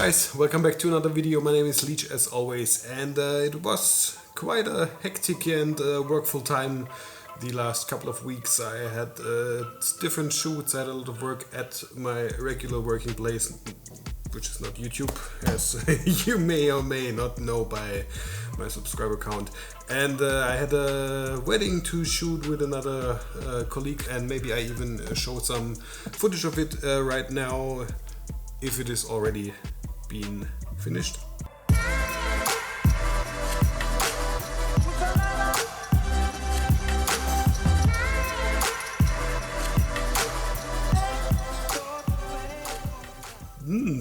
guys, welcome back to another video. My name is Leech as always, and it was quite a hectic and workful time the last couple of weeks. I had different shoots, I had a lot of work at my regular working place, which is not YouTube, as you may or may not know by my subscriber count. And I had a wedding to shoot with another colleague, and maybe I even show some footage of it right now, if it is already been finished.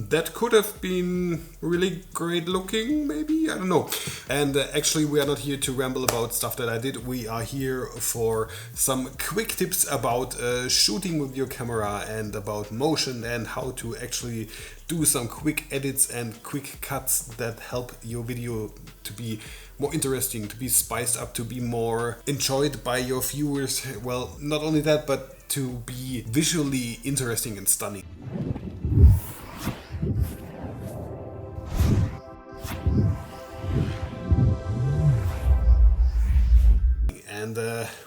That could have been really great looking, maybe? I don't know. And actually we are not here to ramble about stuff that I did. We are here for some quick tips about shooting with your camera and about motion and how to actually do some quick edits and quick cuts that help your video to be more interesting, to be spiced up, to be more enjoyed by your viewers. Well, not only that, but to be visually interesting and stunning. And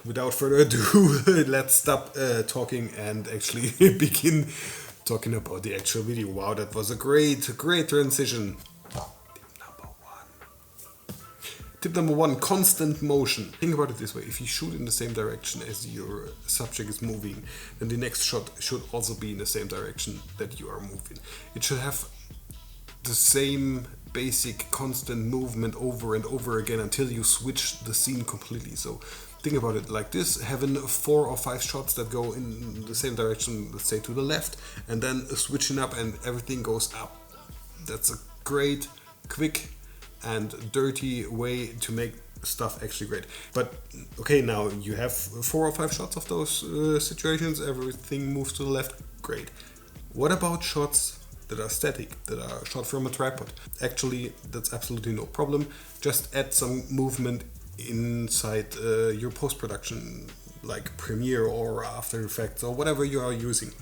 without further ado, let's stop talking and actually begin talking about the actual video. Wow, that was a great transition. Tip number one, constant motion. Think about it this way: if you shoot in the same direction as your subject is moving, then the next shot should also be in the same direction that you are moving. It should have the same basic constant movement over and over again until you switch the scene completely. So think about it like this: having 4 or 5 shots that go in the same direction, let's say to the left, and then switching up and everything goes up. That's a great, quick and dirty way to make stuff actually great. But okay, now you have 4 or 5 shots of those situations, everything moves to the left, great. What about shots that are static, that are shot from a tripod? Actually, that's absolutely no problem. Just add some movement inside your post-production, like Premiere or After Effects or whatever you are using.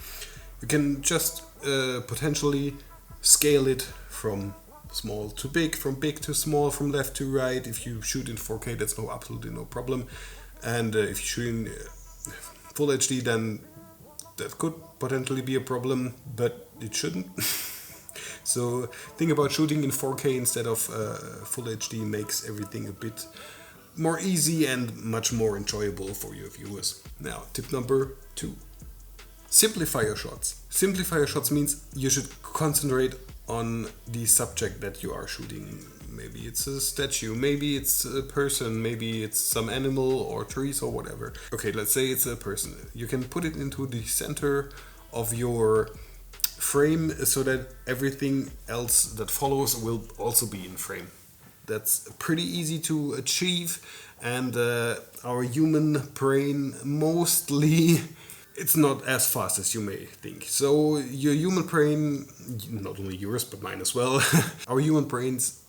You can just potentially scale it from small to big, from big to small, from left to right. If you shoot in 4K, that's absolutely no problem. And if you shoot in full HD, then that could potentially be a problem, but it shouldn't. So think about shooting in 4K instead of full HD makes everything a bit more easy and much more enjoyable for your viewers. Now, tip number 2. Simplify your shots. Simplify your shots means you should concentrate on the subject that you are shooting. Maybe it's a statue, maybe it's a person, maybe it's some animal or trees or whatever. Okay, let's say it's a person. You can put it into the center of your frame so that everything else that follows will also be in frame. That's pretty easy to achieve, and our human brain mostly, it's not as fast as you may think. So your human brain, not only yours but mine as well, our human brains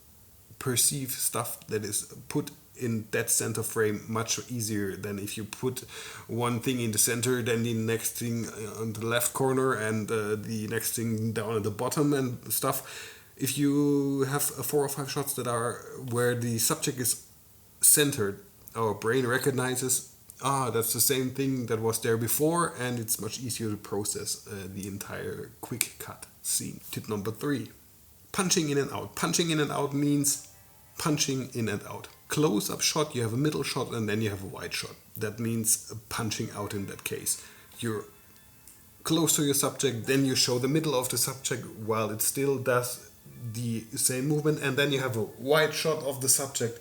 perceive stuff that is put in that center frame much easier than if you put one thing in the center, then the next thing on the left corner, and the next thing down at the bottom and stuff. If you have 4 or 5 shots that are where the subject is centered, our brain recognizes, that's the same thing that was there before, and it's much easier to process the entire quick cut scene. Tip number 3, punching in and out. Punching in and out means punching in and out. Close-up shot, you have a middle shot, and then you have a wide shot. That means punching out in that case. You're close to your subject, then you show the middle of the subject while it still does the same movement, and then you have a wide shot of the subject,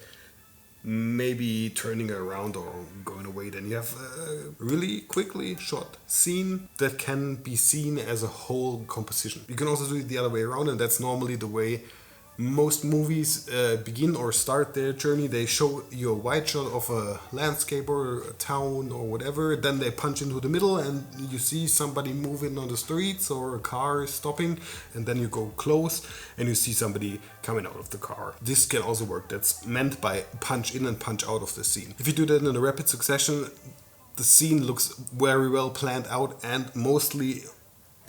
maybe turning around or going away. Then you have a really quickly shot scene that can be seen as a whole composition. You can also do it the other way around, and that's normally the way most movies begin or start their journey. They show you a wide shot of a landscape or a town or whatever, then they punch into the middle and you see somebody moving on the streets or a car stopping, and then you go close and you see somebody coming out of the car. This can also work. That's meant by punch in and punch out of the scene. If you do that in a rapid succession, the scene looks very well planned out, and mostly,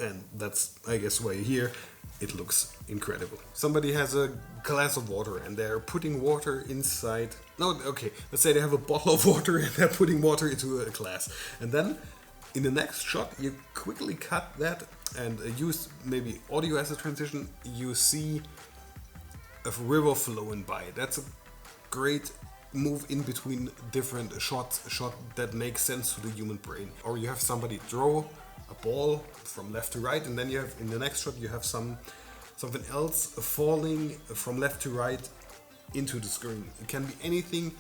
and that's I guess why you're here, it looks incredible. Somebody has a glass of water and they're putting water inside. No, okay, let's say they have a bottle of water and they're putting water into a glass. And then in the next shot, you quickly cut that and use maybe audio as a transition. You see a river flowing by. That's a great move in between different shots, a shot that makes sense to the human brain. Or you have somebody throw a ball from left to right, and then you have in the next shot you have something else falling from left to right into the screen. It can be anything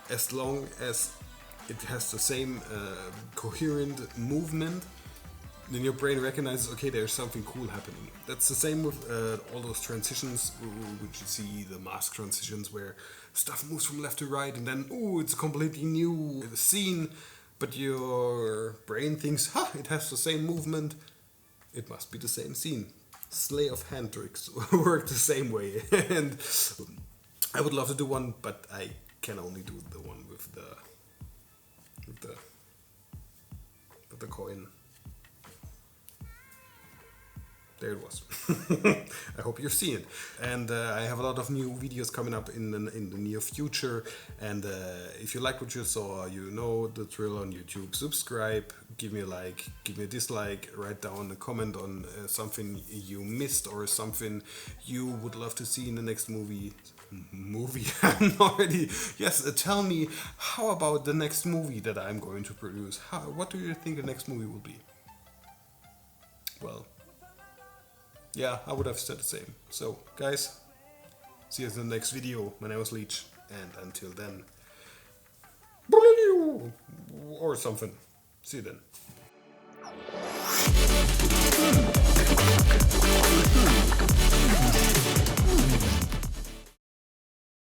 as long as it has the same coherent movement. Then your brain recognizes, okay, there's something cool happening. That's the same with all those transitions, which you see, the mask transitions, where stuff moves from left to right, and then, oh, it's a completely new scene, but your brain thinks, it has the same movement, it must be the same scene. Slay of hand tricks work the same way, and I would love to do one, but I can only do the one with the coin. There it was. I hope you've seen it. And I have a lot of new videos coming up in the near future. And if you like what you saw, you know the drill on YouTube. Subscribe, give me a like, give me a dislike, write down a comment on something you missed or something you would love to see in the next movie. I'm already. Yes, tell me, how about the next movie that I'm going to produce? What do you think the next movie will be? Well, yeah, I would have said the same. So, guys, see you in the next video. My name is Leech, and until then, or something. See you then.